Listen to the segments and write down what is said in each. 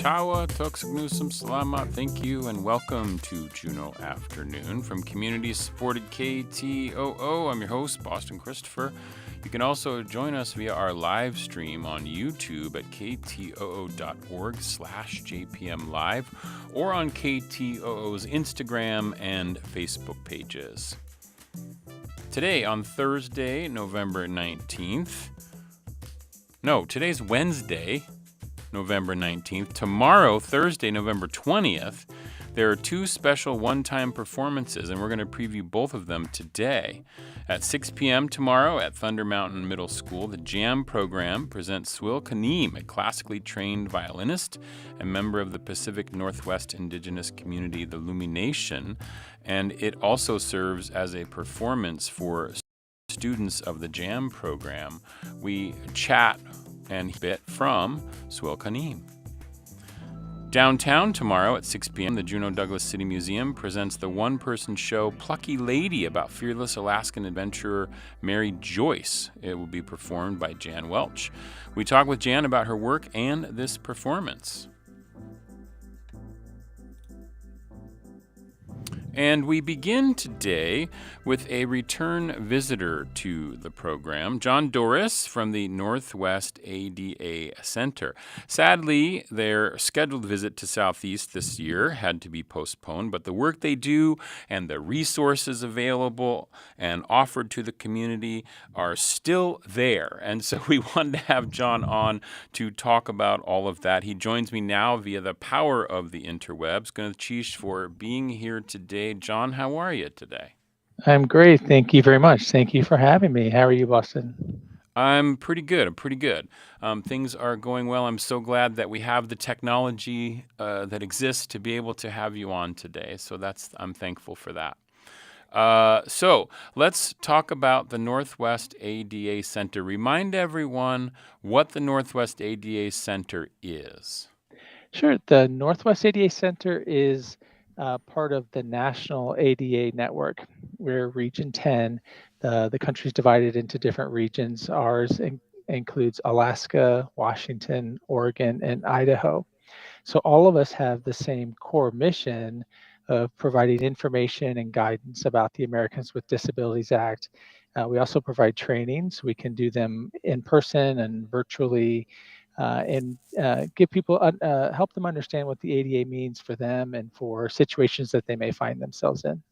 Tawa, Toksgnusum Salama, thank you, and welcome to Juneau Afternoon from community-supported KTOO. I'm your host, Boston Christopher. You can also join us via our live stream on YouTube at ktoo.org/JPM Live or on KTOO's Instagram and Facebook pages. Today, on Thursday, November 19th, today's Wednesday, November 19th. Tomorrow, Thursday, November 20th, there are two special one-time performances, and we're going to preview both of them today. At 6 p.m. tomorrow at Thunder Mountain Middle School, the JAMM program presents Swil Kanim, a classically trained violinist and member of the Pacific Northwest indigenous community, the Lumination, and it also serves as a performance for students of the JAMM program. We chat and bit from Swil Kanim. Downtown tomorrow at 6 p.m., the Juneau-Douglas City Museum presents the one-person show Plucky Lady about fearless Alaskan adventurer Mary Joyce. It will be performed by Jan Welch. We talk with Jan about her work and this performance. And we begin today with a return visitor to the program, John Doris from the Northwest ADA Center. Sadly, their scheduled visit to Southeast this year had to be postponed, but the work they do and the resources available and offered to the community are still there. And so we wanted to have John on to talk about all of that. He joins me now via the power of the interwebs. Gnachish for being here today. John, how are you today? I'm great. Thank you very much. Thank you for having me. How are you, Boston? I'm pretty good. Things are going well. I'm so glad that we have the technology that exists to be able to have you on today. So I'm thankful for that. So let's talk about the Northwest ADA Center. Remind everyone what the Northwest ADA Center is. Sure. The Northwest ADA Center is part of the national ADA network. We're Region 10. The country's divided into different regions. Ours includes Alaska, Washington, Oregon, and Idaho. So all of us have the same core mission of providing information and guidance about the Americans with Disabilities Act. We also provide trainings. We can do them in person and virtually, and give people, help them understand what the ADA means for them and for situations that they may find themselves in.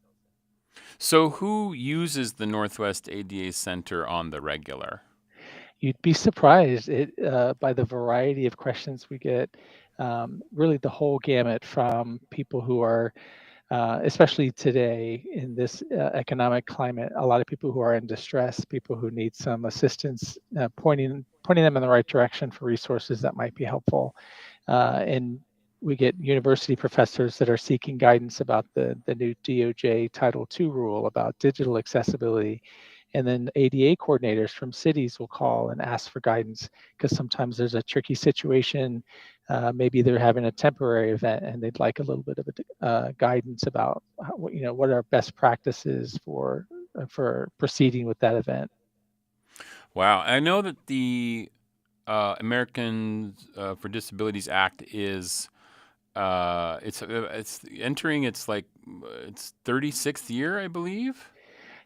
So who uses the Northwest ADA Center on the regular? You'd be surprised by the variety of questions we get. Really the whole gamut from people who are, especially today in this economic climate, a lot of people who are in distress, people who need some assistance, pointing them in the right direction for resources that might be helpful. And we get university professors that are seeking guidance about the new DOJ Title II rule about digital accessibility. And then ADA coordinators from cities will call and ask for guidance because sometimes there's a tricky situation. Maybe they're having a temporary event and they'd like a little bit of guidance about what are best practices for proceeding with that event. Wow, I know that the Americans for Disabilities Act is it's entering its 36th year, I believe.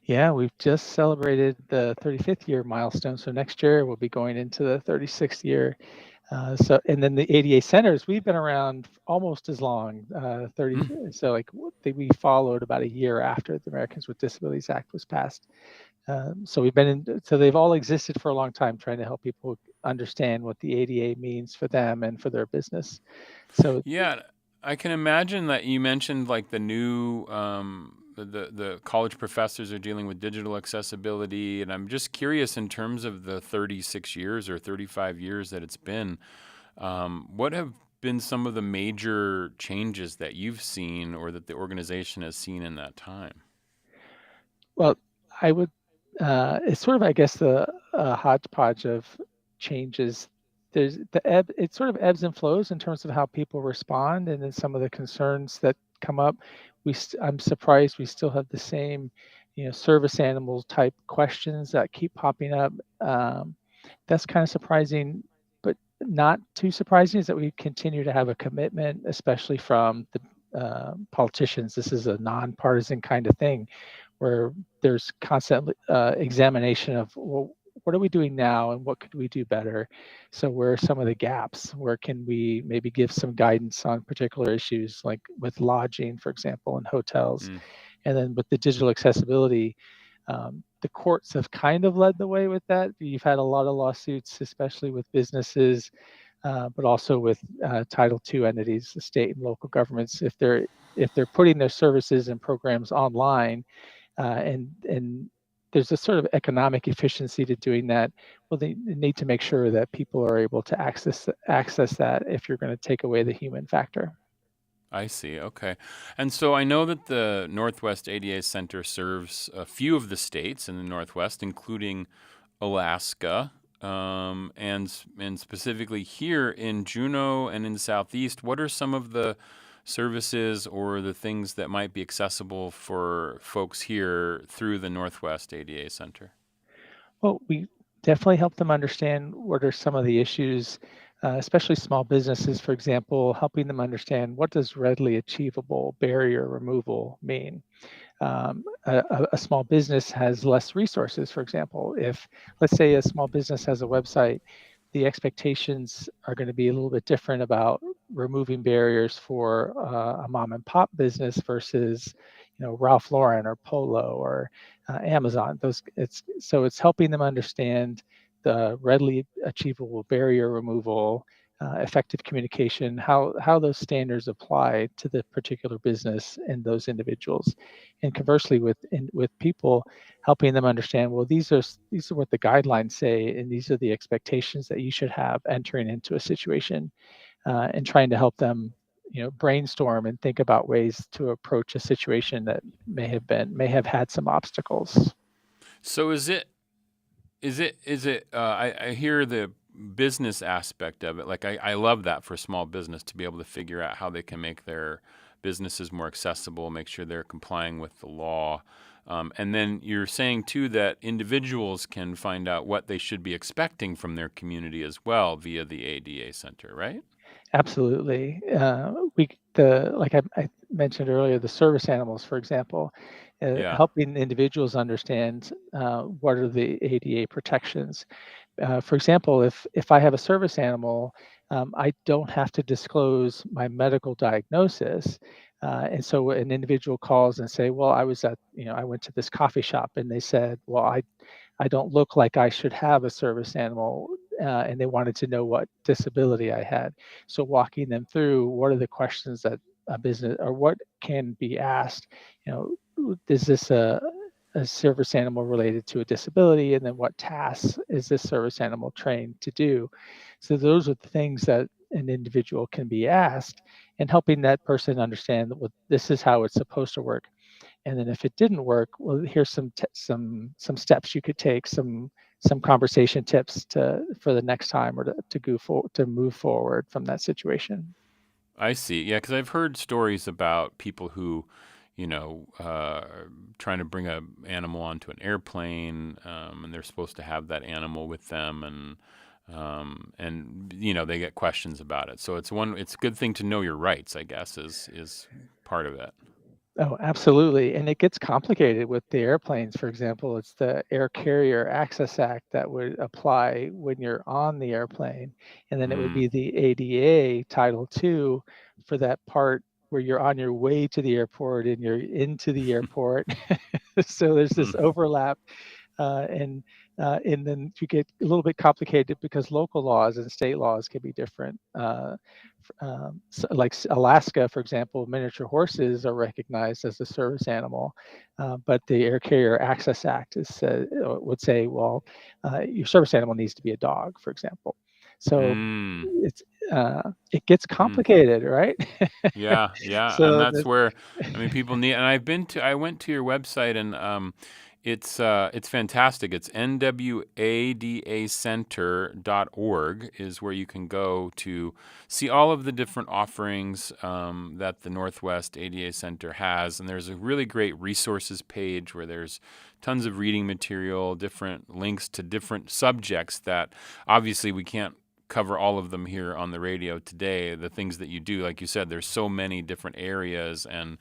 Yeah, we've just celebrated the 35th year milestone. So next year we'll be going into the 36th year. And then the ADA centers, we've been around almost as long, 30. So we followed about a year after the Americans with Disabilities Act was passed. So they've all existed for a long time, trying to help people understand what the ADA means for them and for their business. So yeah, I can imagine that you mentioned like the new the college professors are dealing with digital accessibility, and I'm just curious in terms of the 36 years or 35 years that it's been, what have been some of the major changes that you've seen or that the organization has seen in that time? Well, I would, it's sort of, I guess, the hodgepodge of changes. It sort of ebbs and flows in terms of how people respond, and then some of the concerns that come up. I'm surprised we still have the same, service animal type questions that keep popping up. That's kind of surprising, but not too surprising is that we continue to have a commitment, especially from the politicians. This is a nonpartisan kind of thing where there's constant examination of, well, what are we doing now and what could we do better? So where are some of the gaps? Where can we maybe give some guidance on particular issues, like with lodging, for example, and hotels? Mm. And then with the digital accessibility, the courts have kind of led the way with that. You've had a lot of lawsuits, especially with businesses, but also with Title II entities, the state and local governments. If they're putting their services and programs online, and there's a sort of economic efficiency to doing that, well, they need to make sure that people are able to access that if you're going to take away the human factor. I see. Okay. And so I know that the Northwest ADA Center serves a few of the states in the Northwest, including Alaska, and specifically here in Juneau and in the Southeast. What are some of the services or the things that might be accessible for folks here through the Northwest ADA Center? Well, we definitely help them understand what are some of the issues, especially small businesses, for example, helping them understand what does readily achievable barrier removal mean. A small business has less resources, for example. If, let's say, a small business has a website, the expectations are going to be a little bit different about removing barriers for a mom and pop business versus, Ralph Lauren or Polo or Amazon. It's helping them understand the readily achievable barrier removal, effective communication, how those standards apply to the particular business and those individuals. And conversely, with people, helping them understand, well, these are what the guidelines say, and these are the expectations that you should have entering into a situation, and trying to help them, brainstorm and think about ways to approach a situation that may have had some obstacles. So I hear the business aspect of it. Like I love that for small business to be able to figure out how they can make their businesses more accessible, make sure they're complying with the law. And then you're saying too that individuals can find out what they should be expecting from their community as well via the ADA Center, right? Absolutely. Like I mentioned earlier, the service animals, for example, Yeah. helping individuals understand what are the ADA protections. For example, if I have a service animal, I don't have to disclose my medical diagnosis. And so an individual calls and say, well, I went to this coffee shop and they said, well, I don't look like I should have a service animal, and they wanted to know what disability I had. So walking them through what are the questions that a business or what can be asked, is this a service animal related to a disability, and then what tasks is this service animal trained to do? So those are the things that an individual can be asked, and helping that person understand that, well, this is how it's supposed to work. And then if it didn't work, well, here's some steps you could take, some conversation tips for the next time, or to move forward from that situation. I see. Yeah, because I've heard stories about people who, are trying to bring a animal onto an airplane, and they're supposed to have that animal with them, and they get questions about it. So it's a good thing to know your rights, I guess, is part of it. Oh, absolutely. And it gets complicated with the airplanes. For example, it's the Air Carrier Access Act that would apply when you're on the airplane. And then it would Mm. be the ADA Title II for that part where you're on your way to the airport and you're into the airport. So there's this Mm. overlap, and then you get a little bit complicated because local laws and state laws can be different. So like Alaska, for example, miniature horses are recognized as a service animal, but the Air Carrier Access Act would say, well, your service animal needs to be a dog, for example. So Mm. it gets Mm. complicated, right? Yeah, yeah, and So that's that, where people need. And I went to your website, and it's fantastic. It's nwadaCenter.org is where you can go to see all of the different offerings that the Northwest ADA Center has, and there's a really great resources page where there's tons of reading material, different links to different subjects that obviously we can't cover all of them here on the radio today. The things that you do, like you said, there's so many different areas and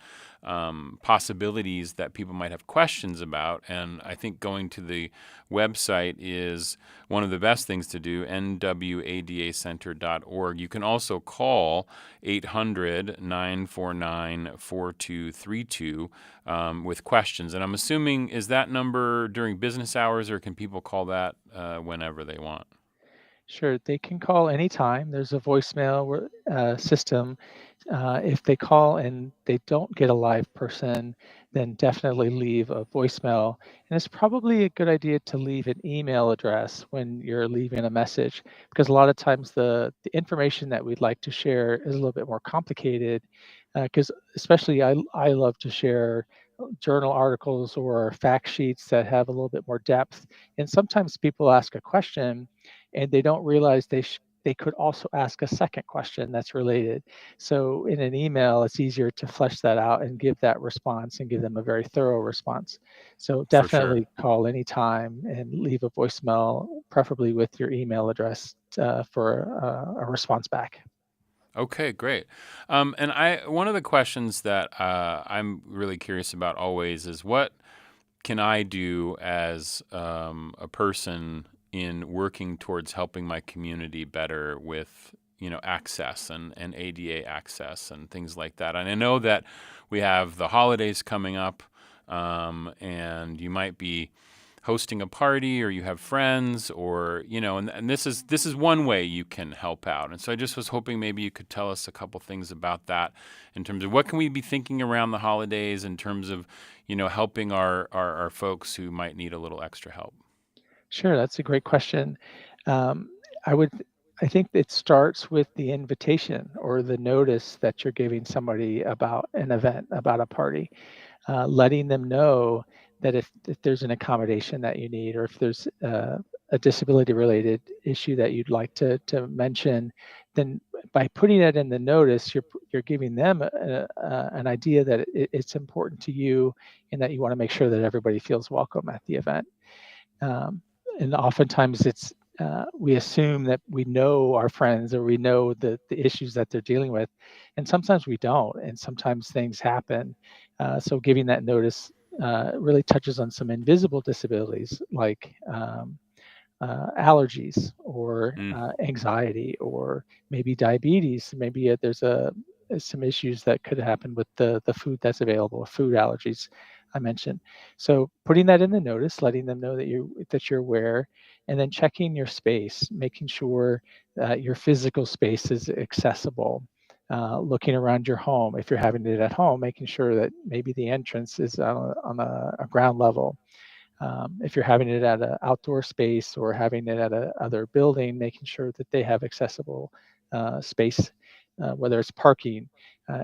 possibilities that people might have questions about. And I think going to the website is one of the best things to do, nwadaCenter.org. You can also call 800-949-4232 with questions. And I'm assuming, is that number during business hours, or can people call that whenever they want? Sure, they can call anytime. There's a voicemail system. If they call and they don't get a live person, then definitely leave a voicemail. And it's probably a good idea to leave an email address when you're leaving a message, because a lot of times the information that we'd like to share is a little bit more complicated. Because especially I love to share journal articles or fact sheets that have a little bit more depth. And sometimes people ask a question and they don't realize they could also ask a second question that's related. So in an email, it's easier to flesh that out and give that response and give them a very thorough response. So For sure. definitely call anytime and leave a voicemail, preferably with your email address for a response back. Okay, great. And one of the questions that I'm really curious about always is, what can I do as a person in working towards helping my community better with access and ADA access and things like that. And I know that we have the holidays coming up, and you might be hosting a party, or you have friends, or and this is one way you can help out. And so I just was hoping maybe you could tell us a couple things about that, in terms of what can we be thinking around the holidays, in terms of helping our folks who might need a little extra help. Sure, that's a great question. Um, I would, I think it starts with the invitation or the notice that you're giving somebody about an event, about a party, letting them know that if there's an accommodation that you need, or if there's a disability-related issue that you'd like to mention, then by putting that in the notice, you're giving them an idea that it's important to you, and that you want to make sure that everybody feels welcome at the event. Um, and oftentimes we assume that we know our friends, or we know the issues that they're dealing with, and sometimes we don't, and sometimes things happen. So giving that notice really touches on some invisible disabilities, like allergies, or Mm. anxiety, or maybe diabetes. Maybe there's some issues that could happen with the food that's available, food allergies I mentioned. So putting that in the notice, letting them know that you're aware, and then checking your space, making sure that your physical space is accessible. Looking around your home, if you're having it at home, making sure that maybe the entrance is on a ground level. If you're having it at an outdoor space, or having it at a other building, making sure that they have accessible space, whether it's parking.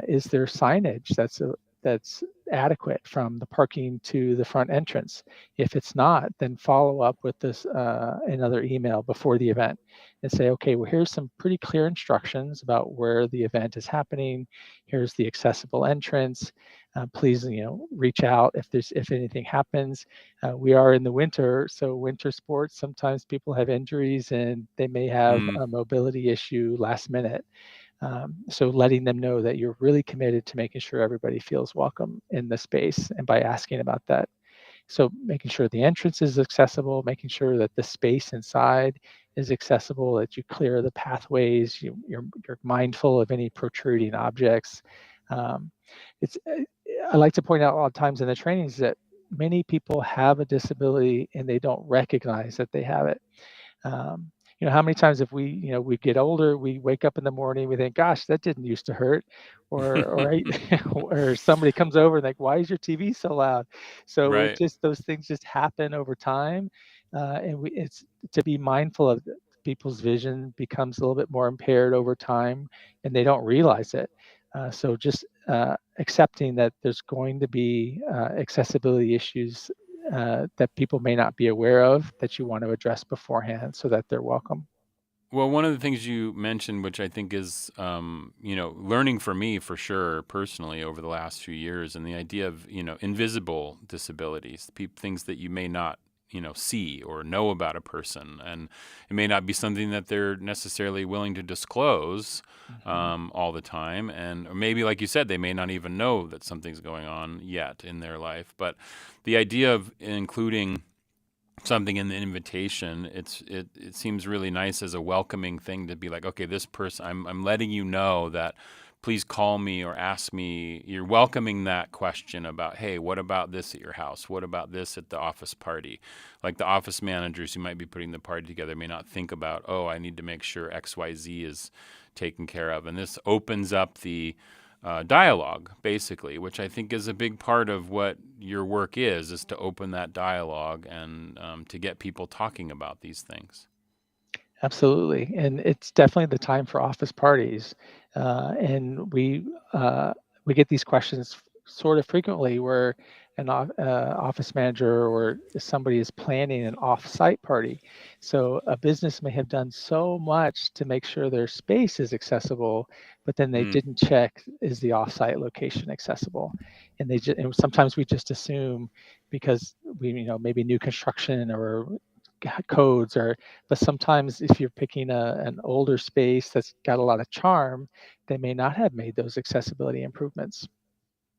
Is there signage that's adequate from the parking to the front entrance? If it's not, then follow up with this another email before the event and say, okay, well, here's some pretty clear instructions about where the event is happening. Here's the accessible entrance. Please, reach out if anything happens. We are in the winter, so winter sports, sometimes people have injuries and they may have Mm. a mobility issue last minute. So letting them know that you're really committed to making sure everybody feels welcome in the space, and by asking about that. So making sure the entrance is accessible, making sure that the space inside is accessible, that you clear the pathways, you're mindful of any protruding objects. Um, it's I like to point out a lot of times in the trainings that many people have a disability and they don't recognize that they have it. Um, how many times if we get older, we wake up in the morning, we think, gosh, that didn't used to hurt. Or or somebody comes over and like, why is your TV so loud? So Right. those things just happen over time. And it's to be mindful of people's vision becomes a little bit more impaired over time, and they don't realize it. So just accepting that there's going to be accessibility issues that people may not be aware of, that you want to address beforehand so that they're welcome. Well, one of the things you mentioned, which I think is, learning for me for sure, personally, over the last few years, and the idea of, invisible disabilities, things that you may not, see or know about a person, and it may not be something that they're necessarily willing to disclose all the time, or maybe, like you said, they may not even know that something's going on yet in their life. But the idea of including something in the invitation, it seems really nice as a welcoming thing to be like, okay, this person, I'm letting you know that please call me or ask me. You're welcoming that question about, hey, what about this at your house? What about this at the office party? Like the office managers who might be putting the party together may not think about, oh, I need to make sure XYZ is taken care of. And this opens up the dialogue, basically, which I think is a big part of what your work is to open that dialogue and to get people talking about these things. Absolutely, and it's definitely the time for office parties, and we get these questions sort of frequently, where an office manager or somebody is planning an off-site party. So a business may have done so much to make sure their space is accessible, but then they didn't check, is the off-site location accessible? And and sometimes we just assume, because we maybe new construction or codes, but sometimes if you're picking an older space that's got a lot of charm, they may not have made those accessibility improvements.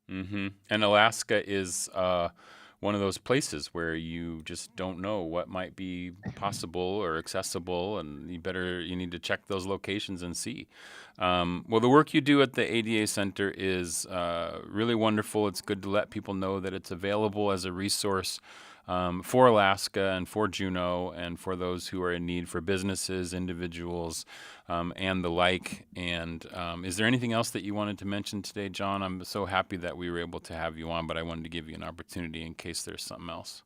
And Alaska is one of those places where you just don't know what might be possible or accessible, and you need to check those locations and see. Well, the work you do at the ADA Center is really wonderful. It's good to let people know that it's available as a resource for Alaska and for Juneau and for those who are in need, for businesses, individuals, and the like. And is there anything else that you wanted to mention today, John? I'm so happy that we were able to have you on, but I wanted to give you an opportunity in case there's something else.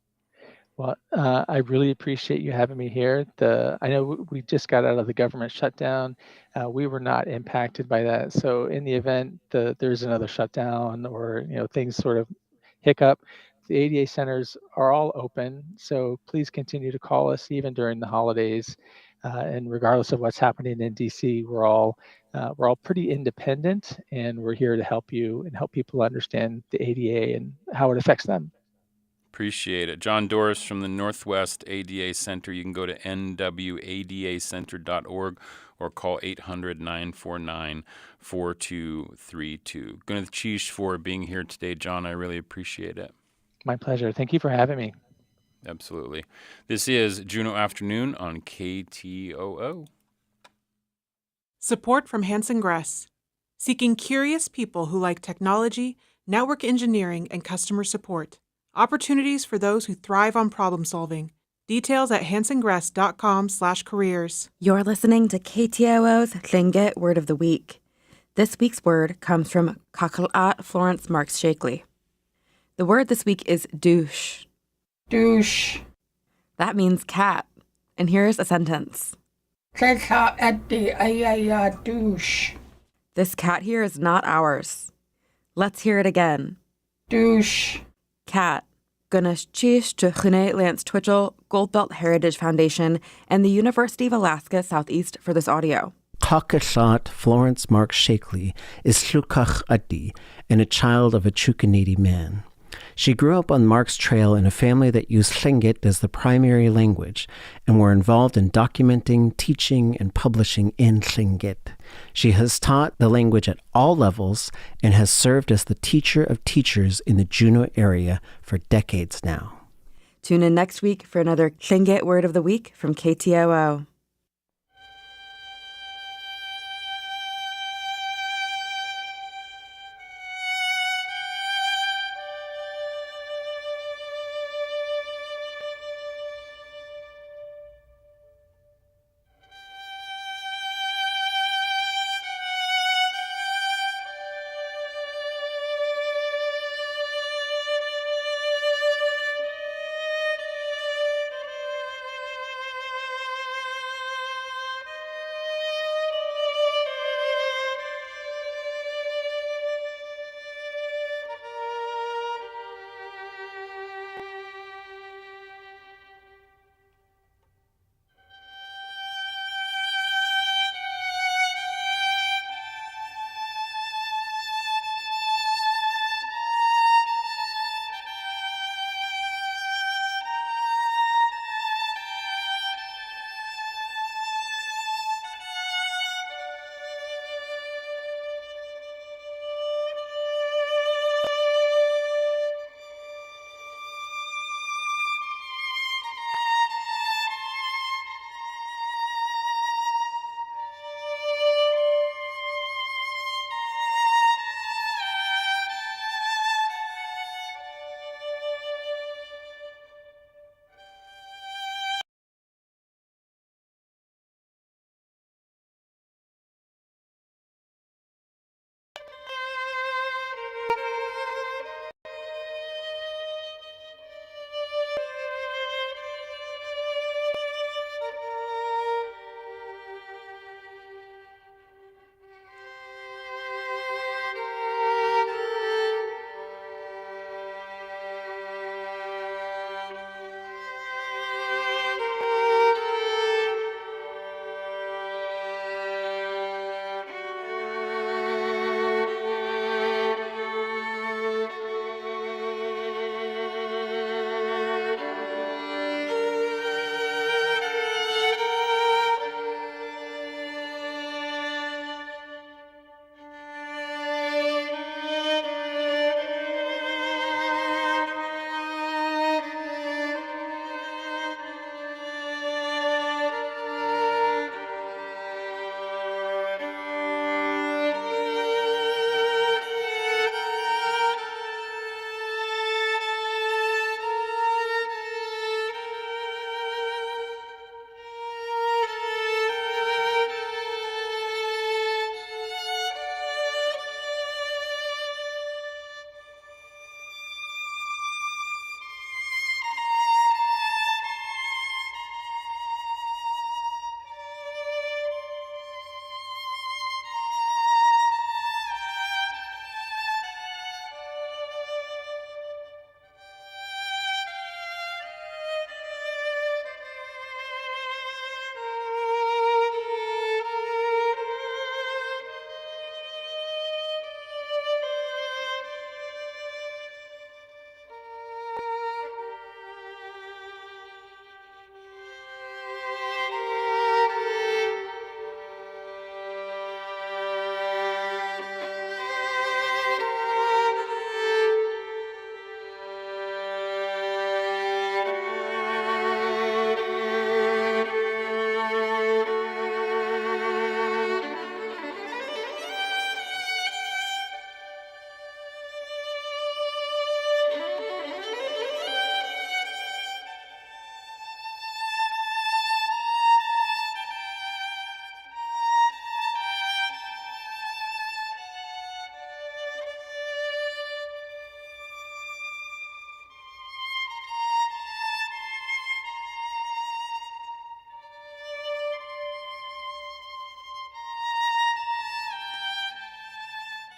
Well, I really appreciate you having me here. I know we just got out of the government shutdown. We were not impacted by that. So in the event there's another shutdown or things sort of hiccup, the ADA centers are all open. So please continue to call us even during the holidays. And regardless of what's happening in DC, we're all pretty independent, and we're here to help you and help people understand the ADA and how it affects them. Appreciate it. John Doris from the Northwest ADA Center. You can go to nwadaCenter.org or call 800-949-4232. Gwyneth Cheesh for being here today, John. I really appreciate it. My pleasure. Thank you for having me. Absolutely. This is Juneau Afternoon on KTOO. Support from Hanson Gress, seeking curious people who like technology, network engineering, and customer support. Opportunities for those who thrive on problem solving. Details at hansongress.com/careers. You're listening to KTOO's Tlingit Word of the Week. This week's word comes from Kaka'at Florence Marks Shakely. The word this week is douche. Douche. That means cat. And here's a sentence. Douche. This cat here is not ours. Let's hear it again. Douche. Cat. Gunas Chish to Juneau Lance Twitchell, Goldbelt Heritage Foundation, and the University of Alaska Southeast for this audio. Kaka'at Florence Marks Shakely is Tlukach Addi and a child of a Chukanidi man. She grew up on Marks Trail in a family that used Tlingit as the primary language and were involved in documenting, teaching, and publishing in Tlingit. She has taught the language at all levels and has served as the teacher of teachers in the Juneau area for decades now. Tune in next week for another Tlingit Word of the Week from KTOO.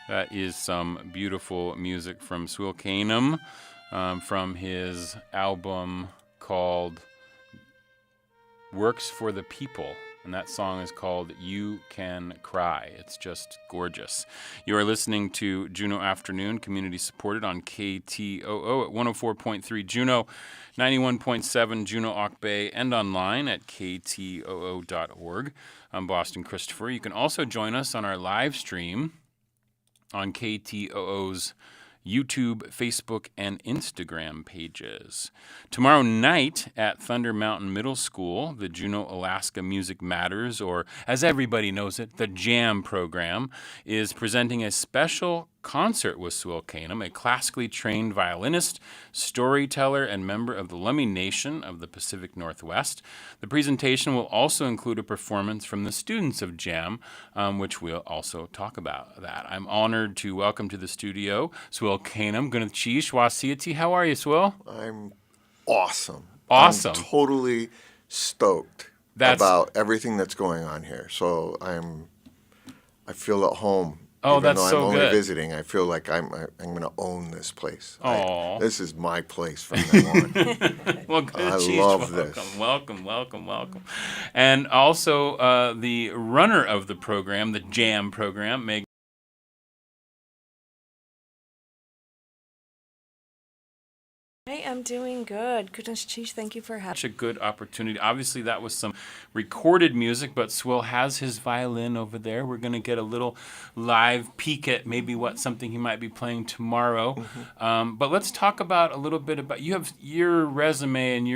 That is some beautiful music from Swil Kanim from his album called Works for the People. And that song is called You Can Cry. It's just gorgeous. You are listening to Juneau Afternoon, community supported on KTOO at 104.3 Juneau, 91.7 Juneau Ock Bay, and online at ktoo.org. I'm Boston Christopher. You can also join us on our live stream on KTOO's YouTube, Facebook, and Instagram pages. Tomorrow night at Thunder Mountain Middle School, the Juneau Alaska Music Matters, or as everybody knows it, the JAMM program, is presenting a special concert with Swil Kanim, a classically trained violinist, storyteller, and member of the Lummi Nation of the Pacific Northwest. The presentation will also include a performance from the students of JAMM, which we'll also talk about that. I'm honored to welcome to the studio Swil Kanim. Gunachish Wasiyati. How are you, Swil? I'm awesome. Awesome. I'm totally stoked about everything that's going on here. So I feel at home. Oh, Even that's though so I'm good. only visiting, I feel like I'm going to own this place. Aw. This is my place from now on. Well, I Gunachish, love welcome, this. welcome. And also the runner of the program, the JAMM program, Meg. I am doing good. Goodness, Chief, thank you for having me. Such a good opportunity. Obviously, that was some recorded music, but Swil has his violin over there. We're going to get a little live peek at maybe something he might be playing tomorrow. Mm-hmm. But let's talk about a little bit about you have your resume and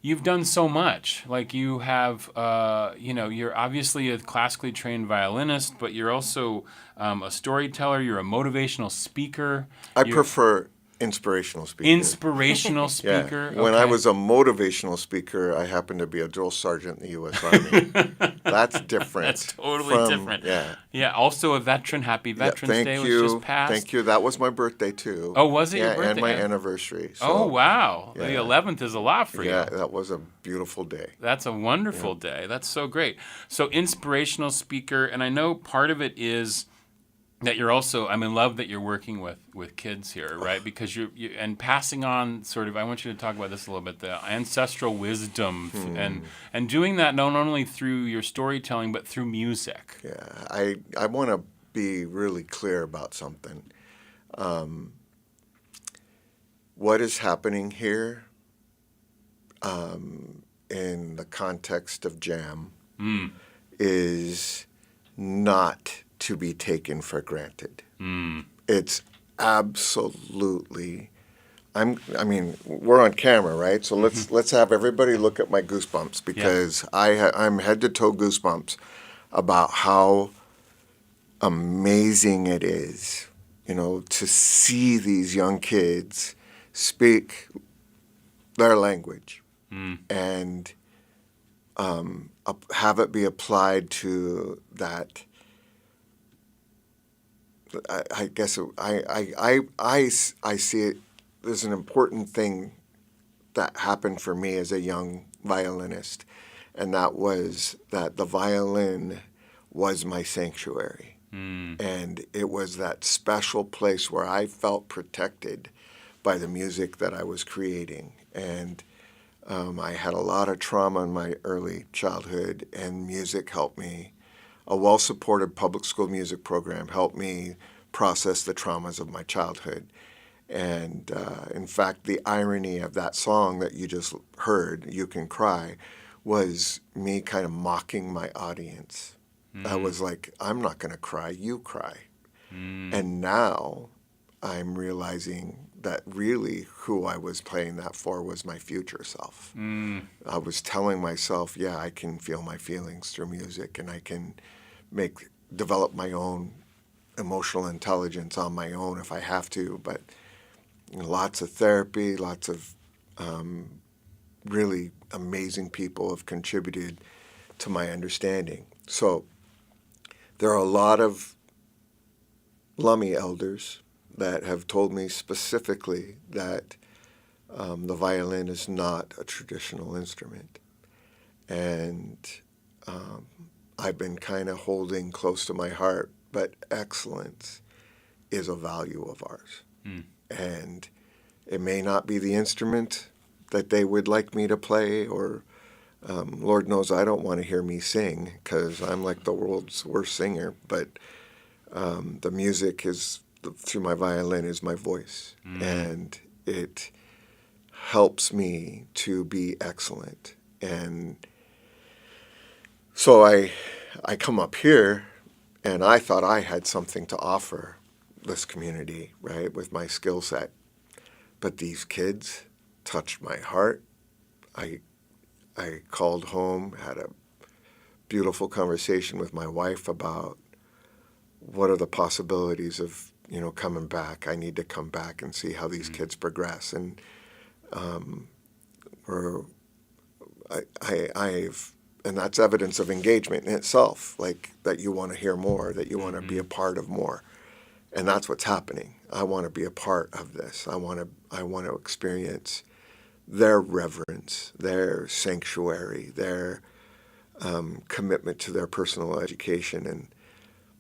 you've done so much. Like you have, you're obviously a classically trained violinist, but you're also a storyteller. You're a motivational speaker. I prefer inspirational speaker. Inspirational speaker. Yeah. When okay. I was a motivational speaker, I happened to be a drill sergeant in the U.S. Army. That's different. That's totally different. Yeah. Yeah. Also a veteran. Happy Veterans Day was just passed. Thank you. That was my birthday too. Oh, was it your birthday? And my anniversary. So, oh, wow. Yeah. The 11th is a lot for you. Yeah, that was a beautiful day. That's a wonderful day. That's so great. So inspirational speaker, and I know part of it is that you're also, I'm in love that you're working with kids here, right? Because you and passing on sort of, I want you to talk about this a little bit, the ancestral wisdom and doing that not only through your storytelling, but through music. Yeah, I want to be really clear about something. What is happening here in the context of JAMM is not to be taken for granted. It's absolutely. We're on camera, right? So let's have everybody look at my goosebumps because I'm head to toe goosebumps about how amazing it is, to see these young kids speak their language and have it be applied to that. I guess I see it as an important thing that happened for me as a young violinist, and that was that the violin was my sanctuary. And it was that special place where I felt protected by the music that I was creating. And I had a lot of trauma in my early childhood, and music helped me. A well-supported public school music program helped me process the traumas of my childhood. And in fact, the irony of that song that you just heard, You Can Cry, was me kind of mocking my audience. I was like, I'm not going to cry, you cry. And now I'm realizing that really who I was playing that for was my future self. I was telling myself, yeah, I can feel my feelings through music, and I can develop my own emotional intelligence on my own if I have to. But lots of therapy, lots of really amazing people have contributed to my understanding. So there are a lot of Lummi elders that have told me specifically that the violin is not a traditional instrument. And I've been kind of holding close to my heart, but excellence is a value of ours. And it may not be the instrument that they would like me to play, or Lord knows I don't want to hear me sing because I'm like the world's worst singer, but the music is, through my violin, is my voice. And it helps me to be excellent. And so I come up here, and I thought I had something to offer this community, right, with my skill set. But these kids touched my heart. I called home, had a beautiful conversation with my wife about what are the possibilities of, coming back. I need to come back and see how these kids progress. And and that's evidence of engagement in itself, like that you want to hear more, that you want to be a part of more. And that's what's happening. I want to be a part of this. I want to experience their reverence, their sanctuary, their commitment to their personal education. And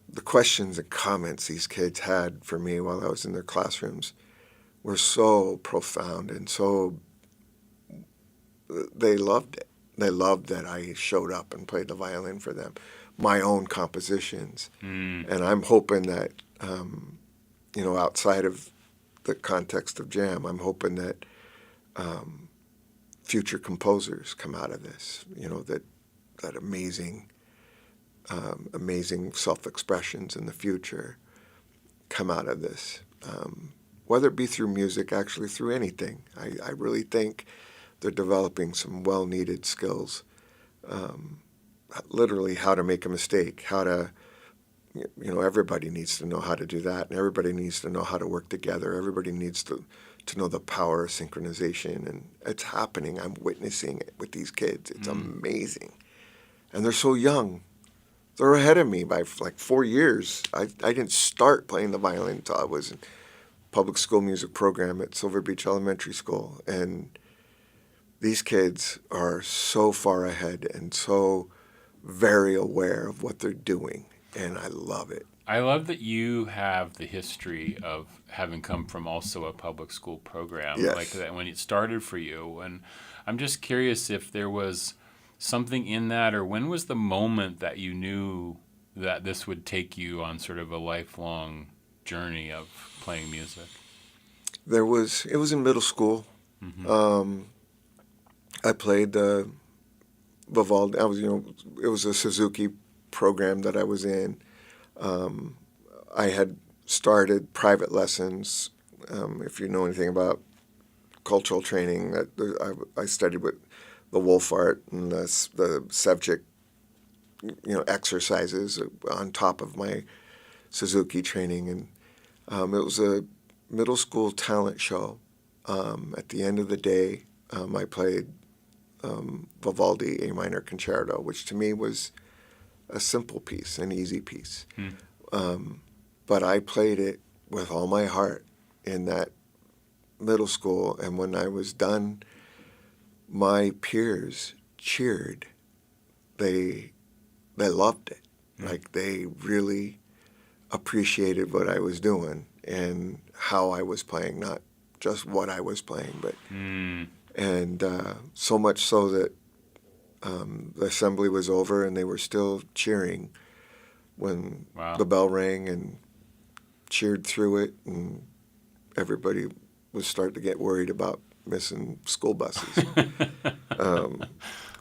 the questions and comments these kids had for me while I was in their classrooms were so profound, and so they loved it. They loved that I showed up and played the violin for them, my own compositions. And I'm hoping that, outside of the context of JAMM, I'm hoping that future composers come out of this, that amazing self-expressions in the future come out of this, whether it be through music, actually through anything. I really think they're developing some well-needed skills, literally how to make a mistake, how to, everybody needs to know how to do that, and everybody needs to know how to work together. Everybody needs to know the power of synchronization, and it's happening. I'm witnessing it with these kids. It's amazing. And they're so young. They're ahead of me by like 4 years. I didn't start playing the violin until I was in public school music program at Silver Beach Elementary School. And these kids are so far ahead and so very aware of what they're doing. And I love it. I love that you have the history of having come from also a public school program, Yes. like that when it started for you. And I'm just curious if there was something in that, or when was the moment that you knew that this would take you on sort of a lifelong journey of playing music? It was in middle school. I played the Vivaldi. It was a Suzuki program that I was in. I had started private lessons. If you know anything about cultural training, I studied with the Wolfart and the Sevchik, exercises on top of my Suzuki training. And it was a middle school talent show. At the end of the day, I played Vivaldi A minor concerto, which to me was a simple piece, an easy piece. But I played it with all my heart in that middle school, and when I was done, my peers cheered. They loved it. Like, they really appreciated what I was doing and how I was playing, not just what I was playing, but and so much so that the assembly was over and they were still cheering when the bell rang, and cheered through it, and everybody was starting to get worried about missing school buses.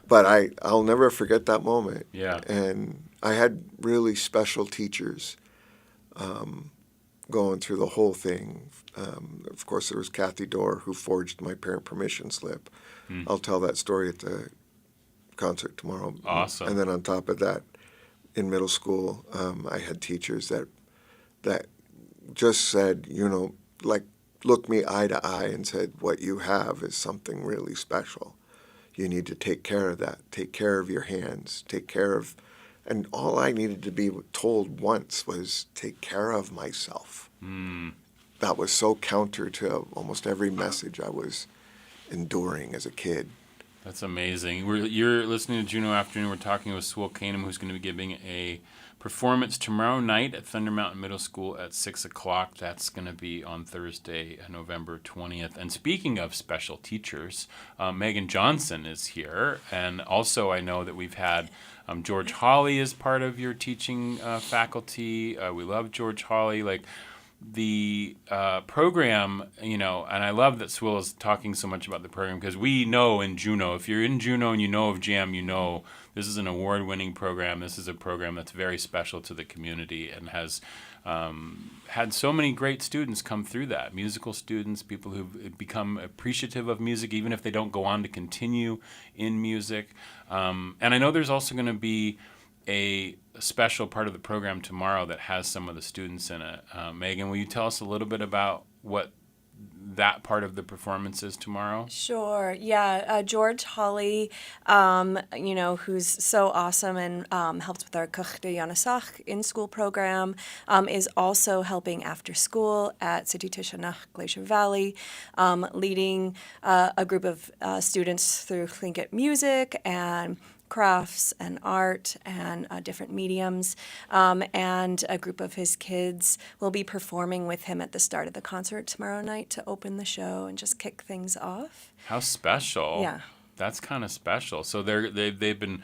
But I'll never forget that moment. Yeah. And I had really special teachers going through the whole thing. Of course, there was Kathy Dorr, who forged my parent permission slip. I'll tell that story at the concert tomorrow. Awesome. And then on top of that, in middle school, I had teachers that just said, looked me eye to eye and said, what you have is something really special. You need to take care of that. Take care of your hands. Take care of, and all I needed to be told once was take care of myself. That was so counter to almost every message I was enduring as a kid. That's amazing. You're listening to Juneau Afternoon. We're talking with Swil Kanim, who's going to be giving a performance tomorrow night at Thunder Mountain Middle School at 6 o'clock. That's going to be on Thursday, November 20th. And speaking of special teachers, Megan Johnson is here. And also I know that we've had George Hawley as part of your teaching faculty. We love George Hawley. Like, the program, and I love that Swil is talking so much about the program, because we know in Juneau, if you're in Juneau and you know of JAMM, you know this is an award-winning program. This is a program that's very special to the community and has had so many great students come through that. Musical students, people who've become appreciative of music, even if they don't go on to continue in music. And I know there's also going to be a special part of the program tomorrow that has some of the students in it. Megan, will you tell us a little bit about what that part of the performance is tomorrow? Sure. Yeah. George Hawley, who's so awesome and helps with our Kuchte Yanasach in-school program, is also helping after school at City Tishanach Glacier Valley, leading a group of students through Tlingit music and crafts and art and different mediums, and a group of his kids will be performing with him at the start of the concert tomorrow night to open the show and just kick things off. How special. Yeah. That's kind of special. So they've been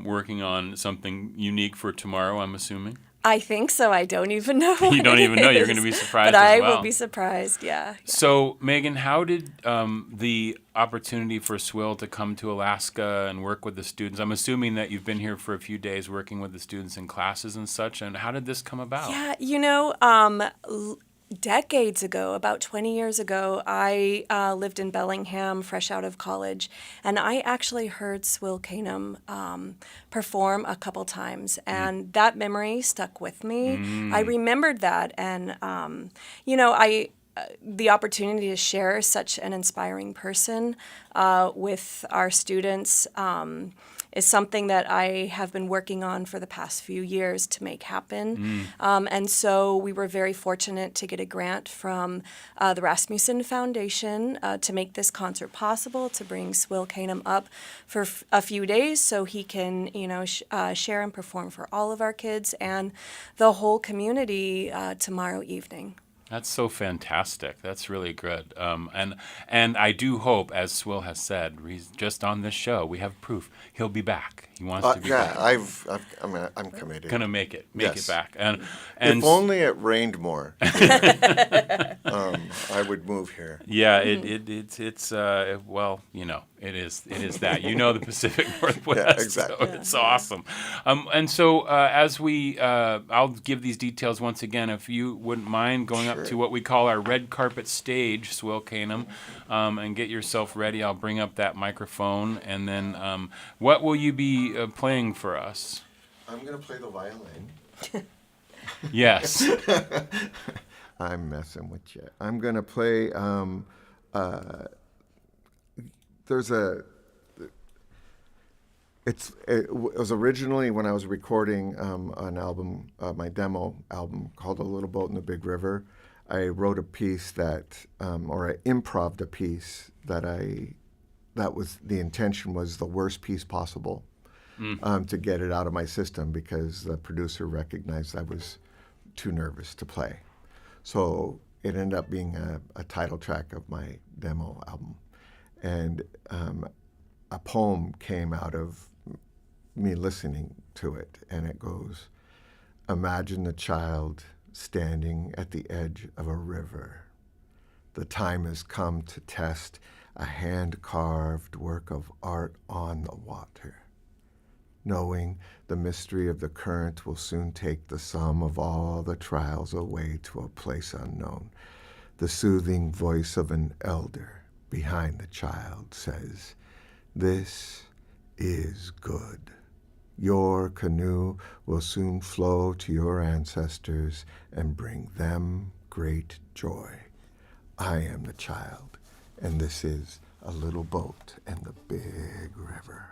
working on something unique for tomorrow, I'm assuming? I think so. I don't even know. You don't even know. You're going to be surprised but as well. I will be surprised, yeah. So, Megan, how did the opportunity for Swil to come to Alaska and work with the students, I'm assuming that you've been here for a few days working with the students in classes and such, and how did this come about? Yeah, decades ago, about 20 years ago, I lived in Bellingham, fresh out of college, and I actually heard Swil Kanim perform a couple times, and that memory stuck with me. I remembered that, and the opportunity to share such an inspiring person with our students is something that I have been working on for the past few years to make happen. And so we were very fortunate to get a grant from the Rasmussen Foundation to make this concert possible, to bring Swil Kanim up for a few days so he can, share and perform for all of our kids and the whole community tomorrow evening. That's so fantastic. That's really good. And I do hope, as Swil has said, just on this show, we have proof he'll be back. He wants to be back. I'm committed. Gonna make it back. And if only it rained more, I would move here. Yeah, it's it is that. The Pacific Northwest. Yeah, exactly. So it's awesome. And so as I'll give these details once again, if you wouldn't mind going up to what we call our red carpet stage, Swil Kanim, and get yourself ready. I'll bring up that microphone, and then what will you be playing for us? I'm going to play the violin. Yes. I'm messing with you. I'm going to play, it was originally when I was recording an album, my demo album called A Little Boat in the Big River. I wrote a piece or I improv'd a piece that was the intention was the worst piece possible to get it out of my system, because the producer recognized I was too nervous to play. So it ended up being a title track of my demo album. And a poem came out of me listening to it, and it goes, "Imagine the child standing at the edge of a river. The time has come to test a hand-carved work of art on the water. Knowing the mystery of the current will soon take the sum of all the trials away to a place unknown. The soothing voice of an elder behind the child says, 'This is good. Your canoe will soon flow to your ancestors and bring them great joy. I am the child, and this is a little boat in the big river.'"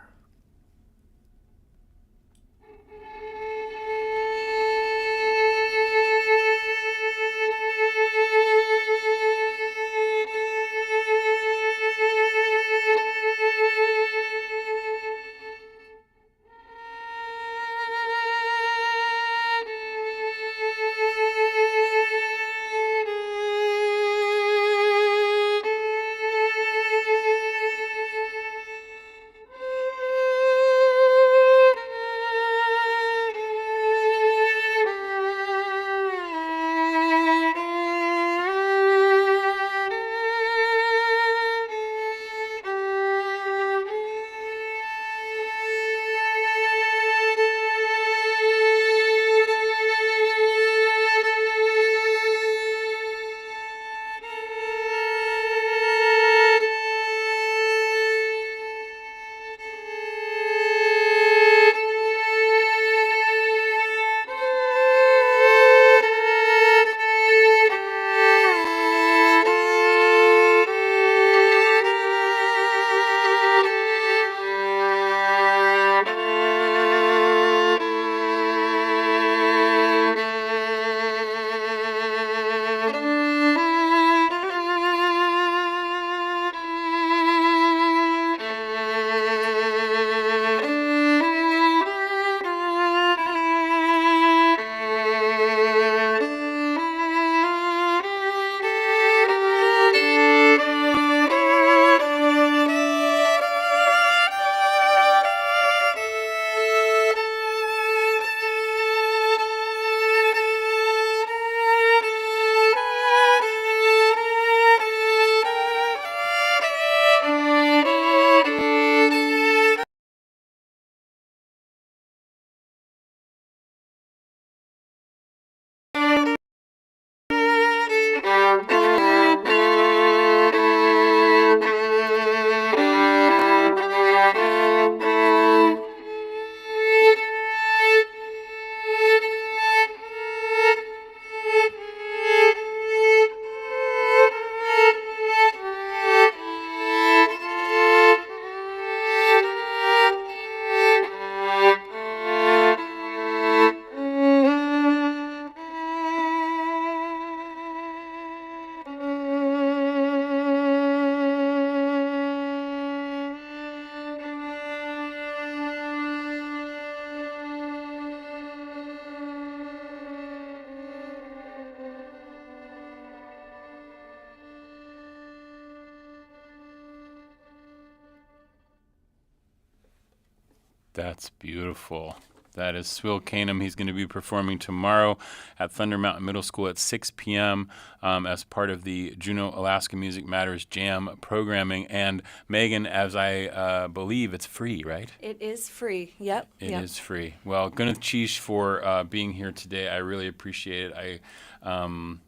That's beautiful. That is Swil Kanim. He's going to be performing tomorrow at Thunder Mountain Middle School at 6 p.m. As part of the Juneau Alaska Music Matters JAMM programming. And Megan, as I believe, it's free, right? It is free. Yep. It is free. Well, Gwyneth Cheesh for being here today. I really appreciate it. I'm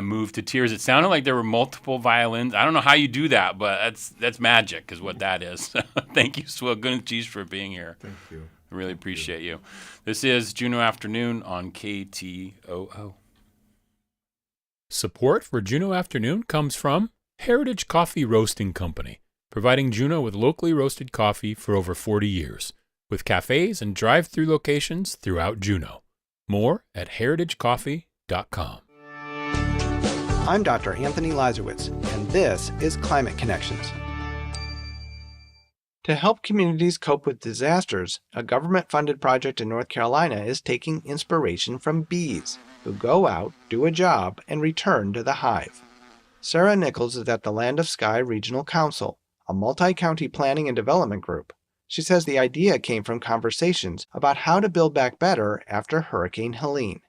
moved to tears. It sounded like there were multiple violins. I don't know how you do that, but that's magic is what that is. Thank you, Swil Kanim, for being here. Thank you. I really appreciate you. This is Juneau Afternoon on KTOO. Support for Juneau Afternoon comes from Heritage Coffee Roasting Company, providing Juneau with locally roasted coffee for over 40 years, with cafes and drive-through locations throughout Juneau. More at heritagecoffee.com. I'm Dr. Anthony Lazarowitz, and this is Climate Connections. To help communities cope with disasters, a government-funded project in North Carolina is taking inspiration from bees, who go out, do a job, and return to the hive. Sarah Nichols is at the Land of Sky Regional Council, a multi-county planning and development group. She says the idea came from conversations about how to build back better after Hurricane Helene.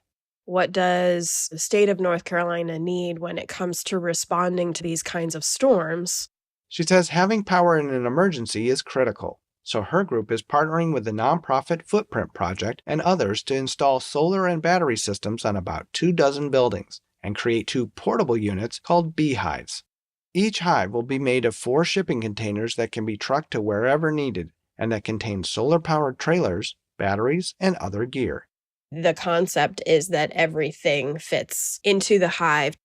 What does the state of North Carolina need when it comes to responding to these kinds of storms? She says having power in an emergency is critical, so her group is partnering with the nonprofit Footprint Project and others to install solar and battery systems on about 24 buildings and create 2 portable units called beehives. Each hive will be made of 4 shipping containers that can be trucked to wherever needed and that contain solar-powered trailers, batteries, and other gear. The concept is that everything fits into the hive.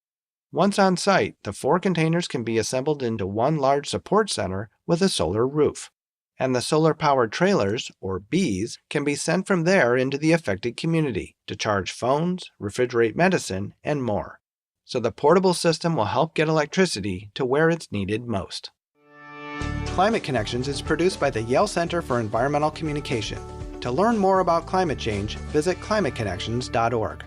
Once on site, the 4 containers can be assembled into one large support center with a solar roof. And the solar-powered trailers, or bees, can be sent from there into the affected community to charge phones, refrigerate medicine, and more. So the portable system will help get electricity to where it's needed most. Climate Connections is produced by the Yale Center for Environmental Communication. To learn more about climate change, visit climateconnections.org.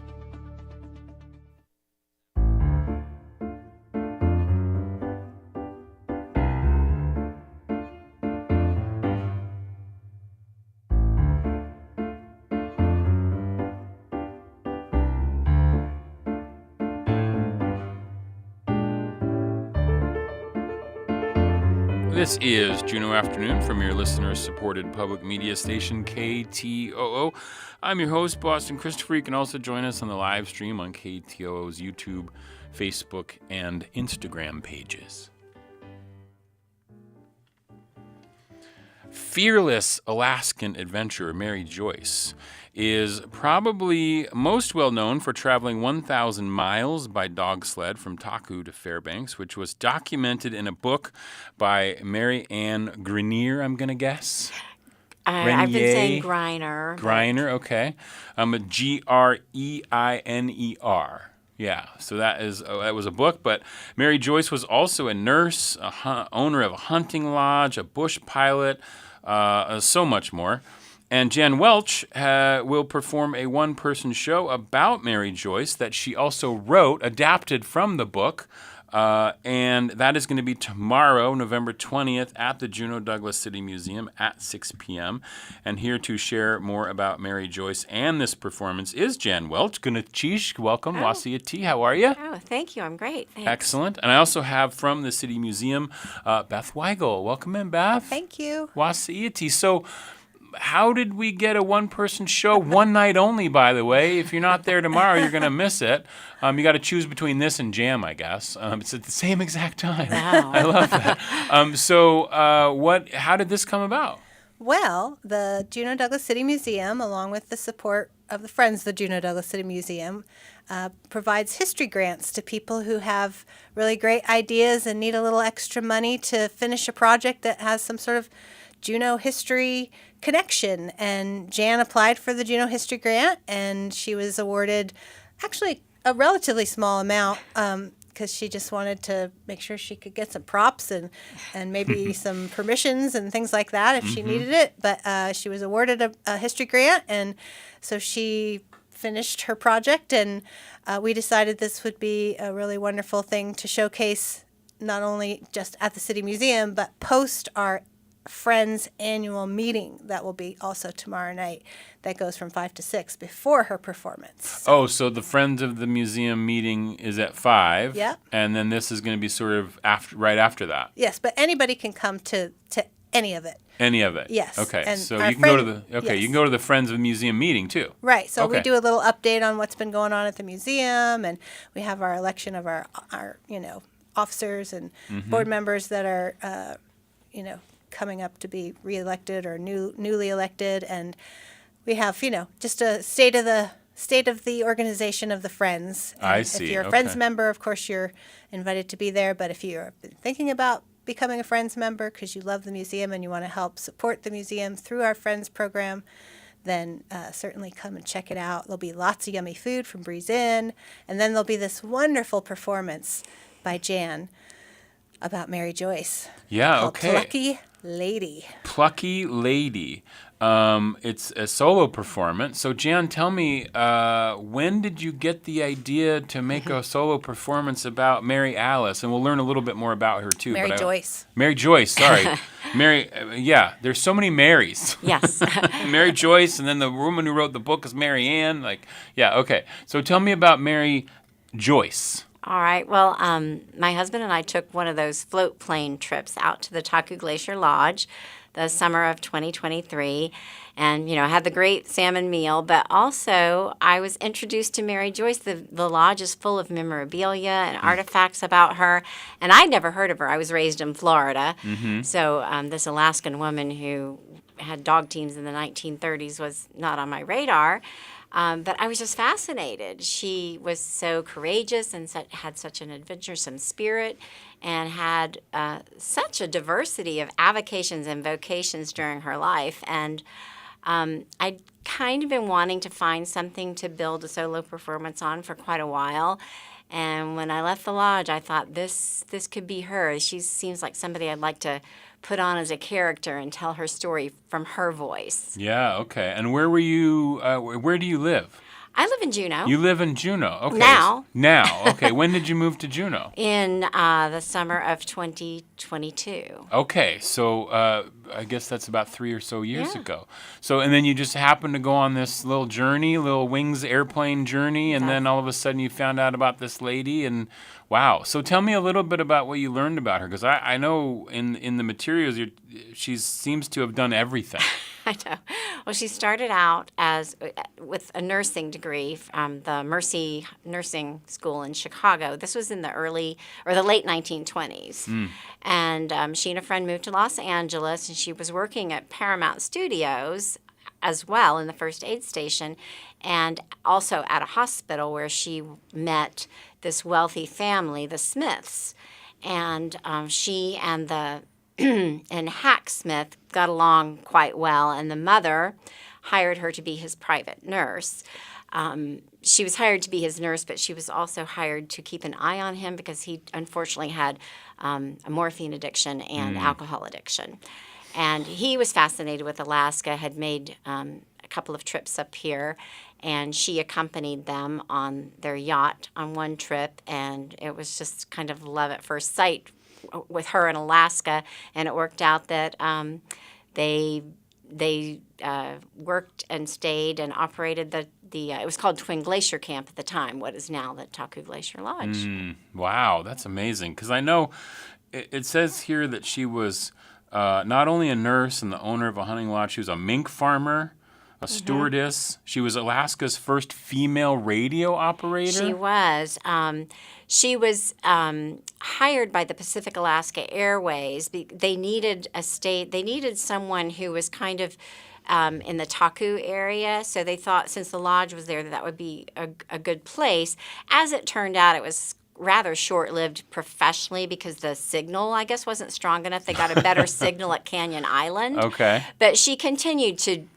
This is Juneau Afternoon from your listener-supported public media station, KTOO. I'm your host, Boston Christopher. You can also join us on the live stream on KTOO's YouTube, Facebook, and Instagram pages. Fearless Alaskan adventurer Mary Joyce is probably most well known for traveling 1,000 miles by dog sled from Taku to Fairbanks, which was documented in a book by Mary Ann Grenier, I'm going to guess. I've been saying Greiner. Greiner, okay. Greiner. Yeah, so that was a book, but Mary Joyce was also a nurse, owner of a hunting lodge, a bush pilot, so much more. And Jan Welch will perform a one-person show about Mary Joyce that she also wrote, adapted from the book, and that is going to be tomorrow, November 20th, at the Juneau-Douglas City Museum at 6 p.m. And here to share more about Mary Joyce and this performance is Jan Welch. Gwyneth, welcome. Wasiyati, how are you? Oh, thank you. I'm great. Thanks. Excellent. And I also have from the City Museum, Beth Weigel. Welcome in, Beth. Thank you. Wasiyati. So, how did we get a one-person show? One night only, by the way. If you're not there tomorrow, you're going to miss it. You got to choose between this and JAMM, I guess. It's at the same exact time. Wow. I love that. How did this come about? Well, the Juneau-Douglas City Museum, along with the support of the Friends of the Juneau-Douglas City Museum, provides history grants to people who have really great ideas and need a little extra money to finish a project that has some sort of Juneau history connection. And Jan applied for the Juneau History Grant, and she was awarded actually a relatively small amount because she just wanted to make sure she could get some props and maybe some permissions and things like that if she needed it. But she was awarded a history grant, and so she finished her project, and we decided this would be a really wonderful thing to showcase not only just at the City Museum, but post our Friends annual meeting that will be also tomorrow night. That goes from 5 to 6 before her performance. So the Friends of the Museum meeting is at 5. Yep. And then this is going to be sort of right after that. Yes, but anybody can come to any of it. Any of it. Yes. Okay. And So our you can go to friend- the you yes. can go to the Friends of the Museum meeting too. Right. So we Okay. do a little update on what's been going on at the museum, and we have our election of our officers and board members that are coming up to be reelected or newly elected, and we have just a state of the organization of the Friends. And I see. If you're a Okay. Friends member, of course you're invited to be there. But if you're thinking about becoming a Friends member because you love the museum and you want to help support the museum through our Friends program, then certainly come and check it out. There'll be lots of yummy food from Breeze Inn, and then there'll be this wonderful performance by Jan about Mary Joyce. Yeah, called okay. Plucky Lady. Plucky Lady. It's a solo performance. So, Jan, tell me, when did you get the idea to make a solo performance about Mary Alice? And we'll learn a little bit more about her, too. Mary Joyce. Mary Joyce, sorry. Mary, there's so many Marys. Yes. Mary Joyce, and then the woman who wrote the book is Mary Ann. Okay. So tell me about Mary Joyce. All right. Well, my husband and I took one of those float plane trips out to the Taku Glacier Lodge the summer of 2023 and, had the great salmon meal. But also, I was introduced to Mary Joyce. The lodge is full of memorabilia and artifacts about her. And I'd never heard of her. I was raised in Florida. Mm-hmm. So this Alaskan woman who had dog teams in the 1930s was not on my radar. But I was just fascinated. She was so courageous and had such an adventuresome spirit and had such a diversity of avocations and vocations during her life. And I'd kind of been wanting to find something to build a solo performance on for quite a while. And when I left the lodge, I thought this could be her. She seems like somebody I'd like to put on as a character and tell her story from her voice. Yeah, okay. And where were you, where do you live? I live in Juneau. You live in Juneau. Okay. Now. Okay. When did you move to Juneau? In the summer of 2022. Okay. So I guess that's about 3 or so years ago. So, and then you just happened to go on this little journey, little wings airplane journey, and then all of a sudden you found out about this lady, and wow. So tell me a little bit about what you learned about her, because I know in the materials she seems to have done everything. I know. Well, she started out with a nursing degree from the Mercy Nursing School in Chicago. This was in the late 1920s. And she and a friend moved to Los Angeles, and she was working at Paramount Studios as well in the first aid station, and also at a hospital where she met this wealthy family, the Smiths. And she and and Hack Smith got along quite well, and the mother hired her to be his private nurse. She was hired to be his nurse, but she was also hired to keep an eye on him because he unfortunately had a morphine addiction and alcohol addiction. And he was fascinated with Alaska, had made a couple of trips up here, and she accompanied them on their yacht on one trip, and it was just kind of love at first sight with her in Alaska, and it worked out that they worked and stayed and operated the it was called Twin Glacier Camp at the time, what is now the Taku Glacier Lodge. Wow, that's amazing, because I know it says here that she was not only a nurse and the owner of a hunting lodge, she was a mink farmer, a stewardess. She was Alaska's first female radio operator. She was. She was hired by the Pacific Alaska Airways. They needed someone who was kind of in the Taku area, so they thought since the lodge was there that would be a good place. As it turned out, it was rather short-lived professionally because the signal, I guess, wasn't strong enough. They got a better signal at Canyon Island. Okay. But she continued to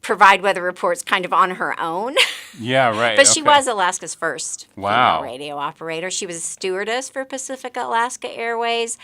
provide weather reports kind of on her own. Yeah, right. But she was Alaska's first Wow. female radio operator. She was a stewardess for Pacific Alaska Airways.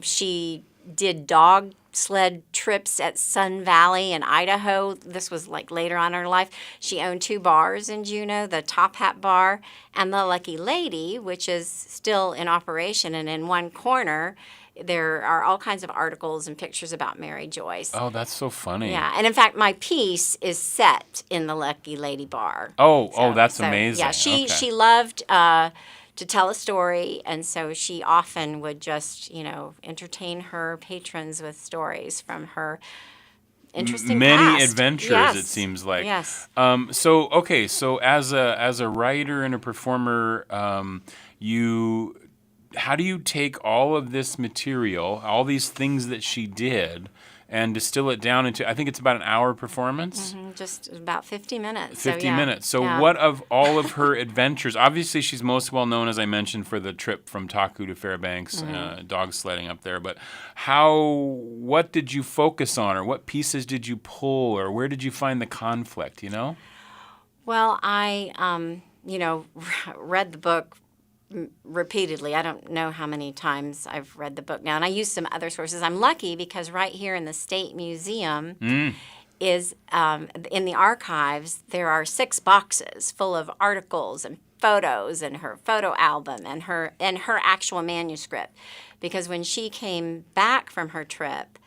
She did dog sled trips at Sun Valley in Idaho. This was like later on in her life. She owned 2 bars in Juneau, the Top Hat Bar and the Lucky Lady, which is still in operation. And in one corner there are all kinds of articles and pictures about Mary Joyce. Oh, that's so funny. Yeah, and in fact, my piece is set in the Plucky Lady bar. Oh, that's amazing. Yeah, she loved to tell a story, and so she often would just, entertain her patrons with stories from her interesting many past. adventures. Yes. It seems like. Yes. So as a writer and a performer, how do you take all of this material, all these things that she did, and distill it down into, I think it's about an hour performance? Mm-hmm, just about 50 minutes. 50 minutes. So what of all of her adventures? Obviously, she's most well known, as I mentioned, for the trip from Taku to Fairbanks, dog sledding up there. But what did you focus on, or what pieces did you pull, or where did you find the conflict, Well, I, read the book repeatedly. I don't know how many times I've read the book now, and I used some other sources. I'm lucky because right here in the State Museum is in the archives, there are 6 boxes full of articles and photos and her photo album and her actual manuscript. Because when she came back from her trip,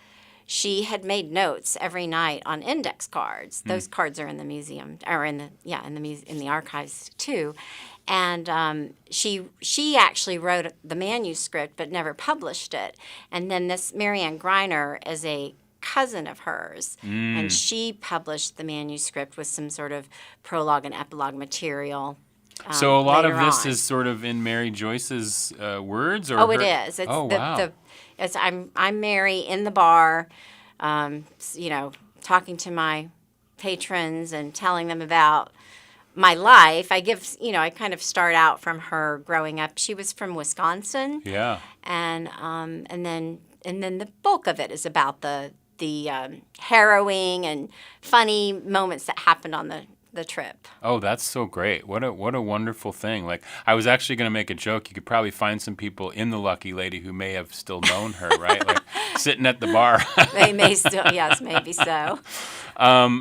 she had made notes every night on index cards. Those cards are in the museum, or in the archives too. And she actually wrote the manuscript but never published it. And then this Marianne Greiner is a cousin of hers, and she published the manuscript with some sort of prologue and epilogue material. So a lot of this on. is sort of in Mary Joyce's words, or it is. It's wow. I'm Mary in the bar, talking to my patrons and telling them about my life. I kind of start out from her growing up. She was from Wisconsin. Yeah. And then the bulk of it is about the harrowing and funny moments that happened on the trip. Oh, that's so great. What a wonderful thing. Like, I was actually going to make a joke. You could probably find some people in the Plucky Lady who may have still known her, right? Like sitting at the bar. They may still, yes, maybe so.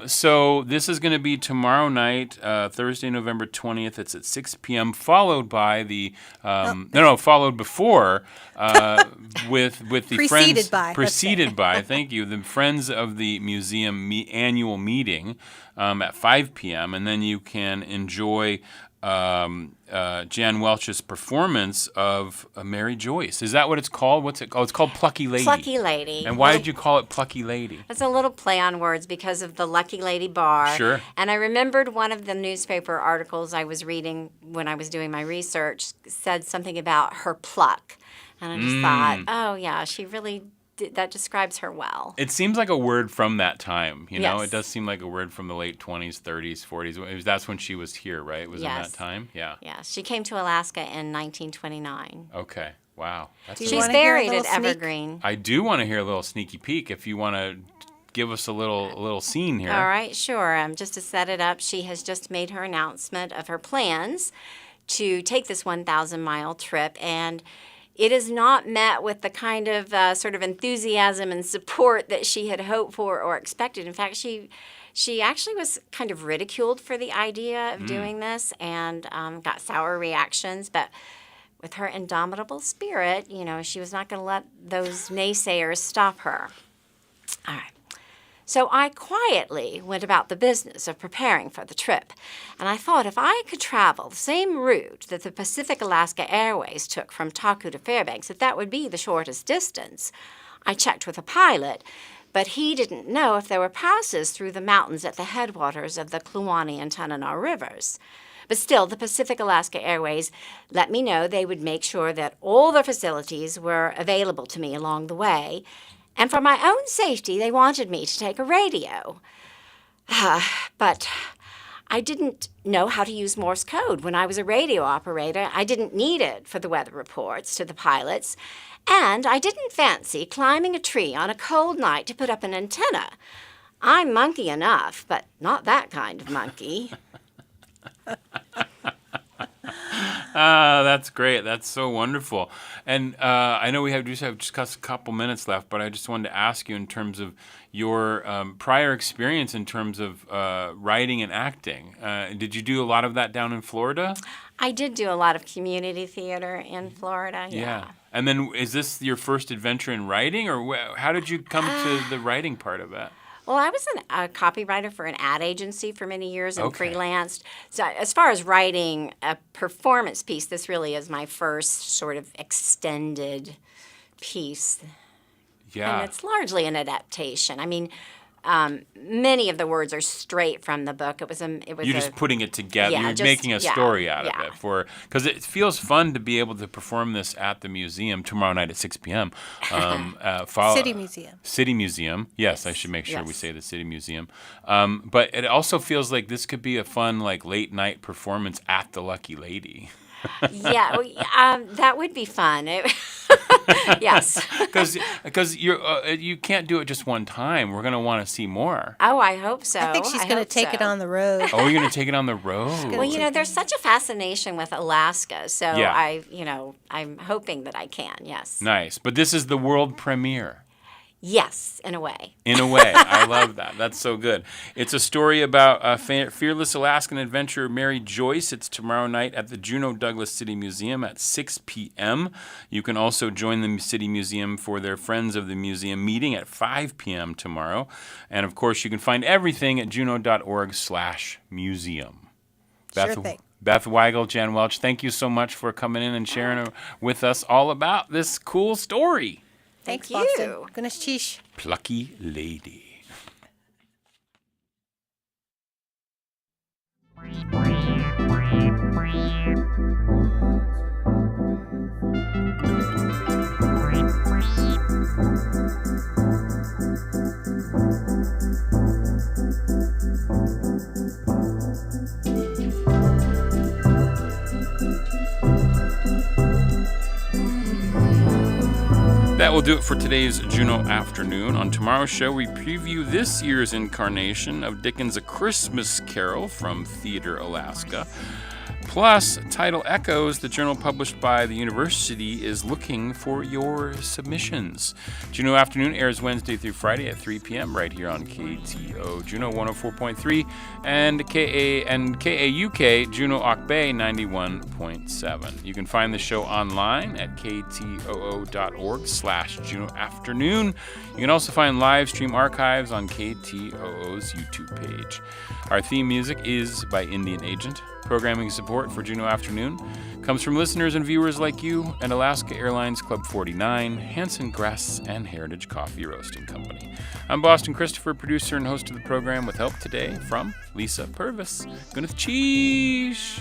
So this is going to be tomorrow night, Thursday, November 20th. It's at 6 p.m., followed by the, followed before with the preceded by, thank you, the Friends of the Museum annual meeting at 5 p.m., and then you can enjoy Jan Welch's performance of Mary Joyce. Is that what it's called? What's it called? It's called Plucky Lady. Plucky Lady. And why did you call it Plucky Lady? It's a little play on words because of the Plucky Lady bar. Sure. And I remembered one of the newspaper articles I was reading when I was doing my research said something about her pluck. And I just thought, oh, yeah, she really that describes her well. It seems like a word from that time, Yes. It does seem like a word from the late 20s, 30s, 40s. That's when she was here, right? It was in that time? Yeah. Yeah. She came to Alaska in 1929. Okay. Wow. She's buried at Evergreen. I do want to hear a little sneaky peek if you want to give us a little scene here. All right, sure. Just to set it up, she has just made her announcement of her plans to take this 1,000-mile trip, and it is not met with the kind of sort of enthusiasm and support that she had hoped for or expected. In fact, she actually was kind of ridiculed for the idea of doing this and got sour reactions. But with her indomitable spirit, she was not going to let those naysayers stop her. All right. So I quietly went about the business of preparing for the trip, and I thought if I could travel the same route that the Pacific Alaska Airways took from Taku to Fairbanks, that would be the shortest distance. I checked with a pilot, but he didn't know if there were passes through the mountains at the headwaters of the Kluane and Tanana rivers. But still, the Pacific Alaska Airways let me know they would make sure that all the facilities were available to me along the way. And for my own safety, they wanted me to take a radio. But I didn't know how to use Morse code. When I was a radio operator, I didn't need it for the weather reports to the pilots. And I didn't fancy climbing a tree on a cold night to put up an antenna. I'm monkey enough, but not that kind of monkey. That's great. That's so wonderful. And I know we have just a couple minutes left, but I just wanted to ask you in terms of your prior experience in terms of writing and acting. Did you do a lot of that down in Florida? I did do a lot of community theater in Florida. Yeah. And then is this your first adventure in writing, or how did you come to the writing part of that? Well, I was a copywriter for an ad agency for many years and freelanced. So as far as writing a performance piece, this really is my first sort of extended piece. Yeah. And it's largely an adaptation. I mean, many of the words are straight from the book. You're just putting it together. Yeah, You're making a story out of it because it feels fun to be able to perform this at the museum tomorrow night at 6 p.m. City Museum. City Museum. Yes, I should make sure we say the City Museum. But it also feels like this could be a fun late night performance at the Lucky Lady. That would be fun. Yes. Because you can't do it just one time. We're going to want to see more. Oh, I hope so. I think she's going to take it on the road. Oh, you're going to take it on the road? Well, there's such a fascination with Alaska, so I'm hoping that I can, yes. Nice. But this is the world premiere. Yes, in a way. In a way. I love that. That's so good. It's a story about fearless Alaskan adventurer Mary Joyce. It's tomorrow night at the Juneau-Douglas City Museum at 6 p.m. You can also join the City Museum for their Friends of the Museum meeting at 5 p.m. tomorrow. And, of course, you can find everything at juneau.org/museum. Sure thing. Beth Weigel, Jan Welch, thank you so much for coming in and sharing with us all about this cool story. Thanks, you. Boston. Goodness, cheesh. Plucky Lady. That will do it for today's Juneau Afternoon. On tomorrow's show, we preview this year's incarnation of Dickens' A Christmas Carol from Theatre, Alaska. Plus, Tidal Echoes, the journal published by the university, is looking for your submissions. Juneau Afternoon airs Wednesday through Friday at 3 p.m. right here on KTO Juneau 104.3 and KAUK Juneau Ock Bay 91.7. You can find the show online at ktoo.org/Juneau Afternoon. You can also find live stream archives on KTOO's YouTube page. Our theme music is by Indian Agent. Programming support for Juneau Afternoon comes from listeners and viewers like you and Alaska Airlines Club 49, Hanson Grass, and Heritage Coffee Roasting Company. I'm Boston Christopher, producer and host of the program, with help today from Lisa Purvis. Gwyneth Cheesh.